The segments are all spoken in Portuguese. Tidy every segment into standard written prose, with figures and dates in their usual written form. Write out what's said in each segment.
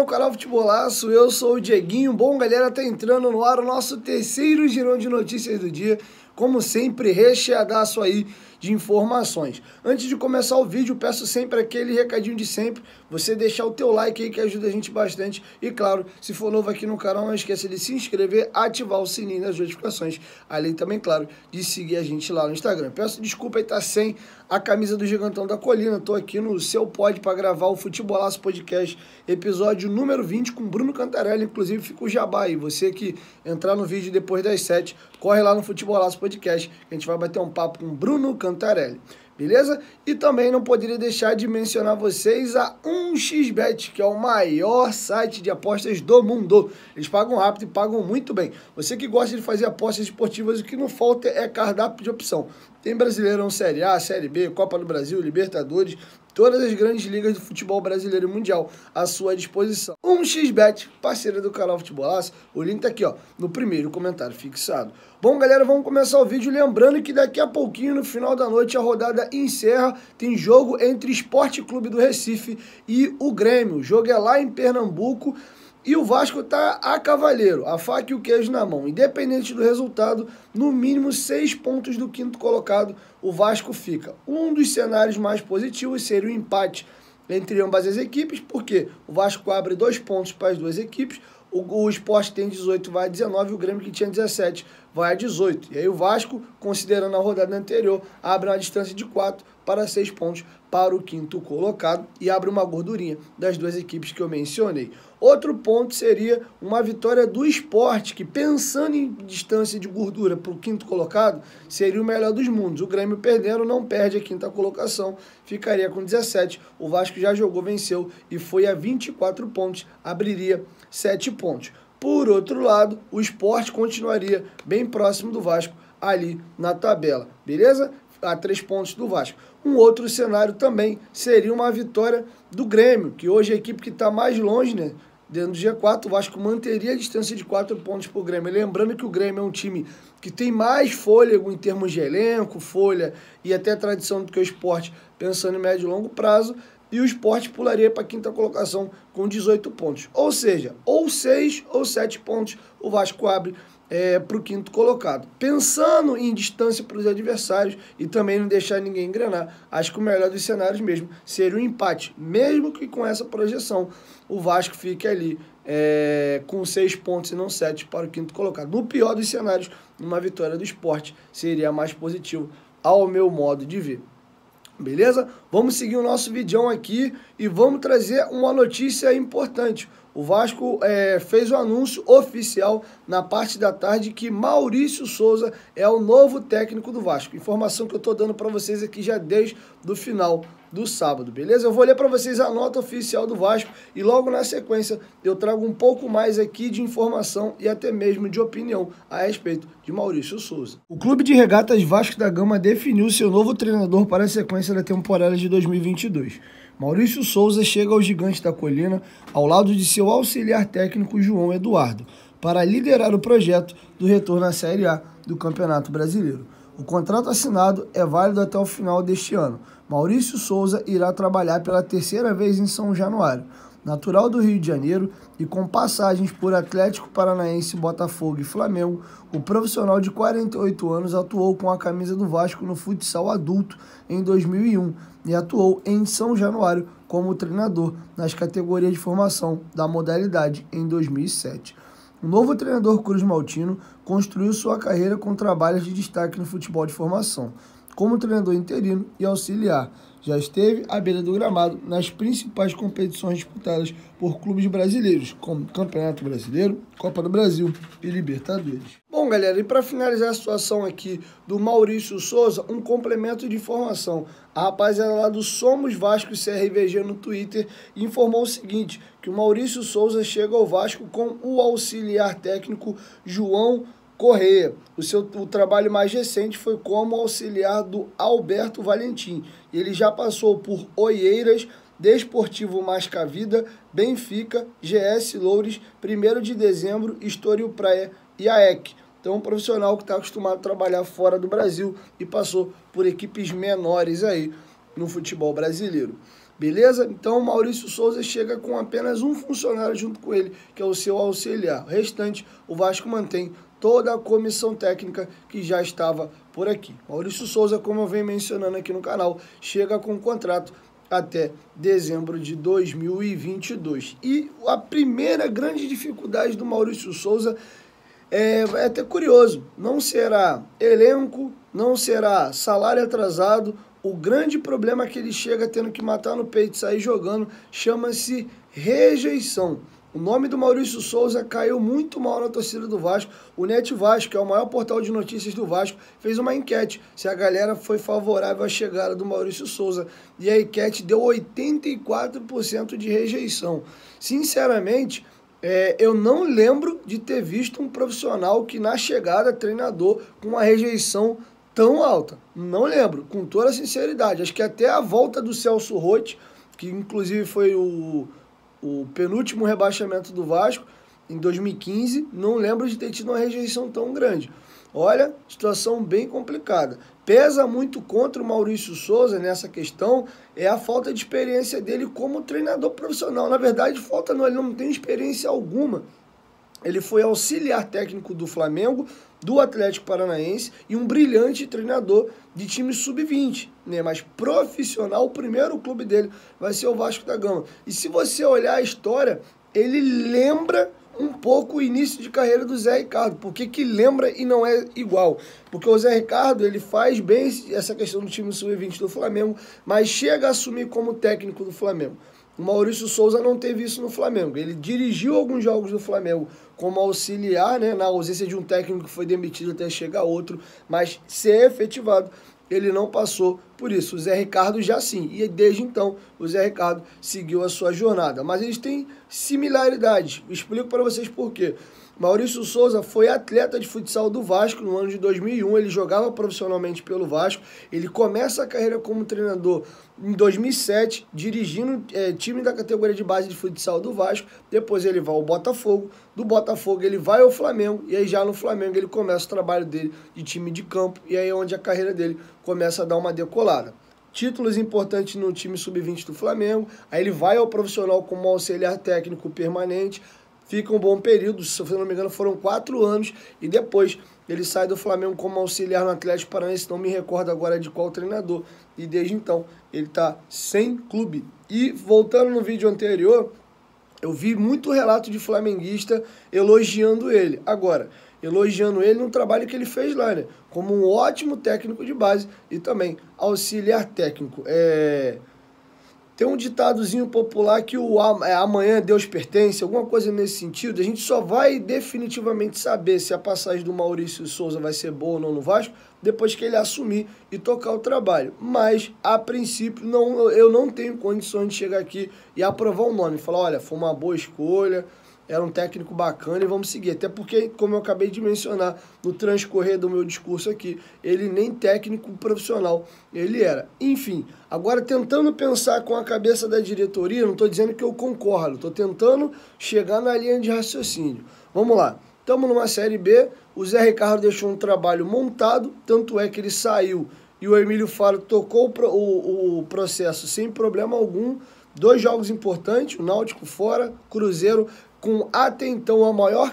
ao canal Futebolaço, eu sou o Dieguinho. Bom, galera, tá entrando no ar o nosso terceiro girão de notícias do dia, como sempre, recheadaço aí de informações. Antes de começar o vídeo, peço sempre aquele recadinho de sempre, você deixar o teu like aí que ajuda a gente bastante. E claro, se for novo aqui no canal, não esqueça de se inscrever, ativar o sininho das notificações, além também, claro, de seguir a gente lá no Instagram. Peço desculpa aí estar sem a camisa do Gigantão da Colina, tô aqui no seu pod para gravar o Futebolaço Podcast, episódio número 20 com Bruno Cantarelli, inclusive fica o jabá aí, você que entrar no vídeo depois das 7, corre lá no Futebolaço Podcast, que a gente vai bater um papo com Bruno Cantarelli, beleza? E também não poderia deixar de mencionar vocês a 1xBet, que é o maior site de apostas do mundo. Eles pagam rápido e pagam muito bem. Você que gosta de fazer apostas esportivas, o que não falta é cardápio de opção. Tem Brasileirão Série A, Série B, Copa do Brasil, Libertadores, todas as grandes ligas do futebol brasileiro e mundial à sua disposição. 1xBet, parceira do canal Futebolaço, o link tá aqui, ó, no primeiro comentário fixado. Bom, galera, vamos começar o vídeo lembrando que daqui a pouquinho, no final da noite, a rodada encerra, tem jogo entre Sport Clube do Recife e o Grêmio. O jogo é lá em Pernambuco e o Vasco tá a cavaleiro, a faca e o queijo na mão. Independente do resultado, no mínimo 6 pontos do quinto colocado, o Vasco fica. Um dos cenários mais positivos seria o empate entre ambas as equipes, porque o Vasco abre 2 pontos para as duas equipes, o Sport tem 18, vai a 19, o Grêmio que tinha 17 vai a 18. E aí o Vasco, considerando a rodada anterior, abre uma distância de 4 para 6 pontos para o quinto colocado e abre uma gordurinha das duas equipes que eu mencionei. Outro ponto seria uma vitória do Sport, que pensando em distância de gordura para o quinto colocado, seria o melhor dos mundos. O Grêmio perdendo não perde a quinta colocação, ficaria com 17. O Vasco já jogou, venceu e foi a 24 pontos, abriria 7 pontos. Por outro lado, o Sport continuaria bem próximo do Vasco ali na tabela, beleza? A 3 pontos do Vasco. Um outro cenário também seria uma vitória do Grêmio, que hoje é a equipe que está mais longe, né? Dentro do G4, o Vasco manteria a distância de 4 pontos para o Grêmio. Lembrando que o Grêmio é um time que tem mais fôlego em termos de elenco, folha e até tradição do que o Sport, pensando em médio e longo prazo. E o Sport pularia para a quinta colocação com 18 pontos. Ou seja, ou 6 ou 7 pontos o Vasco abre para o quinto colocado. Pensando em distância para os adversários e também não deixar ninguém engrenar, acho que o melhor dos cenários mesmo seria o empate. Mesmo que com essa projeção o Vasco fique ali com 6 pontos e não 7 para o quinto colocado. No pior dos cenários, uma vitória do Sport seria mais positivo ao meu modo de ver. Beleza? Vamos seguir o nosso vídeo aqui e vamos trazer uma notícia importante. O Vasco fez o anúncio oficial na parte da tarde que Maurício Souza é o novo técnico do Vasco. Informação que eu estou dando para vocês aqui já desde o final do sábado, beleza? Eu vou ler para vocês a nota oficial do Vasco e logo na sequência eu trago um pouco mais aqui de informação e até mesmo de opinião a respeito de Maurício Souza. O Clube de Regatas Vasco da Gama definiu seu novo treinador para a sequência da temporada de 2022. Maurício Souza chega ao Gigante da Colina ao lado de seu auxiliar técnico João Eduardo para liderar o projeto do retorno à Série A do Campeonato Brasileiro. O contrato assinado é válido até o final deste ano. Maurício Souza irá trabalhar pela terceira vez em São Januário. Natural do Rio de Janeiro e com passagens por Atlético Paranaense, Botafogo e Flamengo, o profissional de 48 anos atuou com a camisa do Vasco no futsal adulto em 2001 e atuou em São Januário como treinador nas categorias de formação da modalidade em 2007. O novo treinador Cruz Maltino construiu sua carreira com trabalhos de destaque no futebol de formação, como treinador interino e auxiliar. Já esteve à beira do gramado nas principais competições disputadas por clubes brasileiros, como Campeonato Brasileiro, Copa do Brasil e Libertadores. Bom, galera, e para finalizar a situação aqui do Maurício Souza, um complemento de informação. A rapaziada lá do Somos Vasco CRVG no Twitter informou o seguinte, que o Maurício Souza chega ao Vasco com o auxiliar técnico João Correia. O trabalho mais recente foi como auxiliar do Alberto Valentim. Ele já passou por Oeiras, Desportivo Mascavida, Benfica, GS Loures, 1º de Dezembro, Estoril Praia e AEC. Então, um profissional que está acostumado a trabalhar fora do Brasil e passou por equipes menores aí no futebol brasileiro. Beleza? Então o Maurício Souza chega com apenas um funcionário junto com ele, que é o seu auxiliar. O restante, o Vasco mantém toda a comissão técnica que já estava por aqui. Maurício Souza, como eu venho mencionando aqui no canal, chega com um contrato até dezembro de 2022. E a primeira grande dificuldade do Maurício Souza é até curioso, não será elenco, não será salário atrasado. O grande problema que ele chega tendo que matar no peito e sair jogando chama-se rejeição. O nome do Maurício Souza caiu muito mal na torcida do Vasco. O Net Vasco, que é o maior portal de notícias do Vasco, fez uma enquete se a galera foi favorável à chegada do Maurício Souza. E a enquete deu 84% de rejeição. Sinceramente, eu não lembro de ter visto um profissional que na chegada, treinador, com uma rejeição tão alta. Não lembro, com toda sinceridade. Acho que até a volta do Celso Roth, que inclusive foi o penúltimo rebaixamento do Vasco, em 2015, não lembro de ter tido uma rejeição tão grande. Olha, situação bem complicada. Pesa muito contra o Maurício Souza nessa questão é a falta de experiência dele como treinador profissional. Na verdade, ele não tem experiência alguma. Ele foi auxiliar técnico do Flamengo, do Atlético Paranaense e um brilhante treinador de time sub-20, né? Mas profissional, o primeiro clube dele vai ser o Vasco da Gama. E se você olhar a história, ele lembra um pouco o início de carreira do Zé Ricardo. Por que lembra e não é igual? Porque o Zé Ricardo, ele faz bem essa questão do time sub-20 do Flamengo, mas chega a assumir como técnico do Flamengo. O Maurício Souza não teve isso no Flamengo. Ele dirigiu alguns jogos do Flamengo como auxiliar, né, na ausência de um técnico que foi demitido até chegar outro, mas ser efetivado, ele não passou por isso. O Zé Ricardo já sim, e desde então o Zé Ricardo seguiu a sua jornada. Mas eles têm similaridades, explico para vocês por quê. Maurício Souza foi atleta de futsal do Vasco no ano de 2001, ele jogava profissionalmente pelo Vasco, ele começa a carreira como treinador em 2007, dirigindo time da categoria de base de futsal do Vasco, depois ele vai ao Botafogo, do Botafogo ele vai ao Flamengo, e aí já no Flamengo ele começa o trabalho dele de time de campo, e aí é onde a carreira dele começa a dar uma decolada. Títulos importantes no time sub-20 do Flamengo, aí ele vai ao profissional como auxiliar técnico permanente, fica um bom período, se eu não me engano foram 4 anos, e depois ele sai do Flamengo como auxiliar no Atlético Paranaense, não me recordo agora de qual treinador, e desde então ele está sem clube. E voltando no vídeo anterior, eu vi muito relato de flamenguista elogiando ele. Agora, elogiando ele no trabalho que ele fez lá, né? Como um ótimo técnico de base e também auxiliar técnico. Tem um ditadozinho popular que amanhã Deus pertence, alguma coisa nesse sentido. A gente só vai definitivamente saber se a passagem do Maurício Souza vai ser boa ou não no Vasco depois que ele assumir e tocar o trabalho. Mas, a princípio, eu não tenho condições de chegar aqui e aprovar o nome. Falar, olha, foi uma boa escolha, era um técnico bacana e vamos seguir. Até porque, como eu acabei de mencionar no transcorrer do meu discurso aqui, ele nem técnico profissional ele era. Enfim, agora tentando pensar com a cabeça da diretoria, não estou dizendo que eu concordo, estou tentando chegar na linha de raciocínio. Vamos lá, estamos numa Série B, o Zé Ricardo deixou um trabalho montado, tanto é que ele saiu e o Emílio Faro tocou o processo sem problema algum. 2 jogos importantes, o Náutico fora, Cruzeiro com até então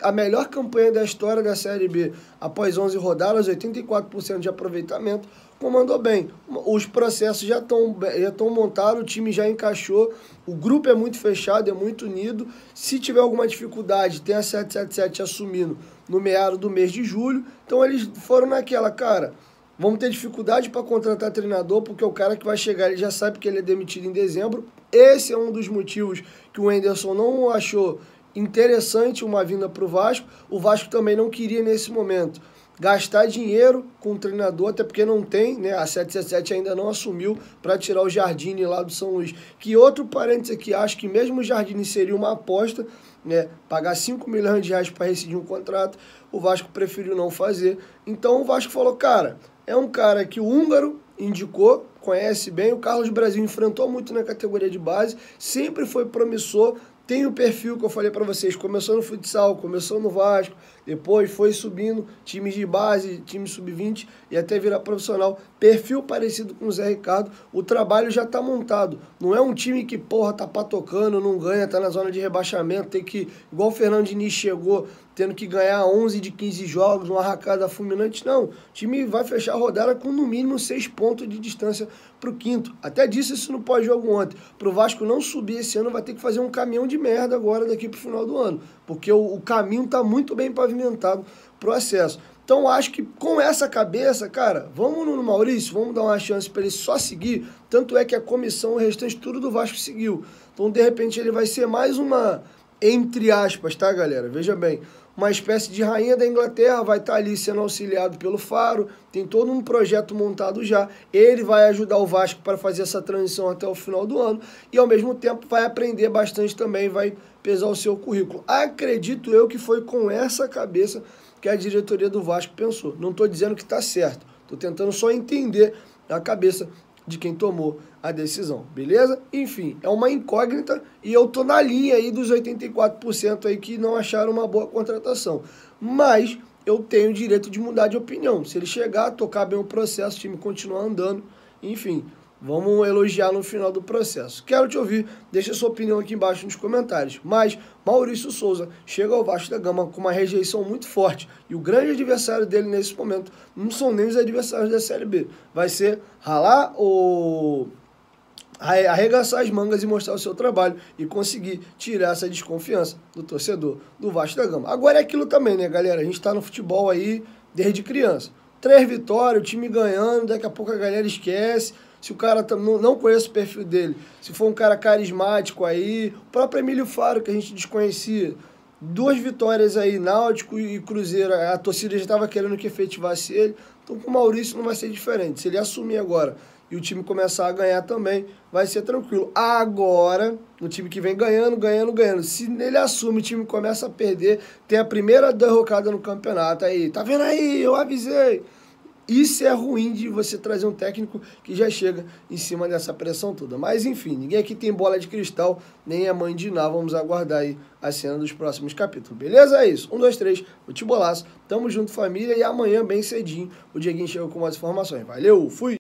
a melhor campanha da história da Série B, após 11 rodadas, 84% de aproveitamento, comandou bem. Os processos já estão montados, o time já encaixou, o grupo é muito fechado, é muito unido. Se tiver alguma dificuldade, tem a 777 assumindo no meado do mês de julho. Então eles foram naquela, cara, vamos ter dificuldade para contratar treinador, porque o cara que vai chegar, ele já sabe que ele é demitido em dezembro. Esse é um dos motivos que o Henderson não achou interessante uma vinda para o Vasco. O Vasco também não queria, nesse momento, gastar dinheiro com o treinador, até porque não tem, né? A 777 ainda não assumiu para tirar o Jardine lá do São Luís. Que outro parênteses aqui, acho que mesmo o Jardine seria uma aposta, né? Pagar 5 milhões de reais para rescindir um contrato, o Vasco preferiu não fazer. Então o Vasco falou, cara, é um cara que o húngaro indicou, conhece bem, o Carlos Brasil enfrentou muito na categoria de base, sempre foi promissor, tem o perfil que eu falei para vocês, começou no futsal, começou no Vasco, depois foi subindo, times de base, time sub-20 e até virar profissional. Perfil parecido com o Zé Ricardo, o trabalho já tá montado. Não é um time que, porra, tá patocando, não ganha, tá na zona de rebaixamento, tem que, igual o Fernando Diniz chegou, tendo que ganhar 11 de 15 jogos, uma arrancada fulminante. Não, o time vai fechar a rodada com no mínimo 6 pontos de distância para o quinto. Até disse isso no pós-jogo ontem. Para o Vasco não subir esse ano, vai ter que fazer um caminhão de merda agora daqui para o final do ano. Porque o caminho está muito bem pavimentado para o acesso. Então acho que com essa cabeça, cara, vamos no Maurício, vamos dar uma chance para ele só seguir. Tanto é que a comissão, o restante tudo do Vasco seguiu. Então de repente ele vai ser mais uma, entre aspas, tá galera? Veja bem, uma espécie de rainha da Inglaterra, vai estar ali sendo auxiliado pelo Faro, tem todo um projeto montado já, ele vai ajudar o Vasco para fazer essa transição até o final do ano e ao mesmo tempo vai aprender bastante também, vai pesar o seu currículo. Acredito eu que foi com essa cabeça que a diretoria do Vasco pensou. Não estou dizendo que está certo, estou tentando só entender a cabeça de quem tomou a decisão, beleza? Enfim, é uma incógnita e eu tô na linha aí dos 84% aí que não acharam uma boa contratação. Mas eu tenho o direito de mudar de opinião. Se ele chegar, tocar bem o processo, o time continuar andando, enfim, vamos elogiar no final do processo. Quero te ouvir, deixa sua opinião aqui embaixo nos comentários. Mas Maurício Souza chega ao Vasco da Gama com uma rejeição muito forte. E o grande adversário dele nesse momento não são nem os adversários da Série B. Vai ser ralar ou arregaçar as mangas e mostrar o seu trabalho e conseguir tirar essa desconfiança do torcedor do Vasco da Gama. Agora é aquilo também, né, galera? A gente tá no futebol aí desde criança. 3 vitórias, o time ganhando, daqui a pouco a galera esquece. Se o cara não conhece o perfil dele, se for um cara carismático aí, o próprio Emílio Faro, que a gente desconhecia, 2 vitórias aí, Náutico e Cruzeiro, a torcida já estava querendo que efetivasse ele, então com o Maurício não vai ser diferente. Se ele assumir agora e o time começar a ganhar também, vai ser tranquilo. Agora, o time que vem ganhando, se ele assume, o time começa a perder, tem a primeira derrocada no campeonato aí, tá vendo aí, eu avisei. Isso é ruim de você trazer um técnico que já chega em cima dessa pressão toda. Mas enfim, ninguém aqui tem bola de cristal, nem a mãe de Ná. Vamos aguardar aí a cena dos próximos capítulos. Beleza? É isso. 1, 2, 3, futebolaço. Tamo junto, família. E amanhã, bem cedinho, o Dieguinho chega com mais informações. Valeu, fui!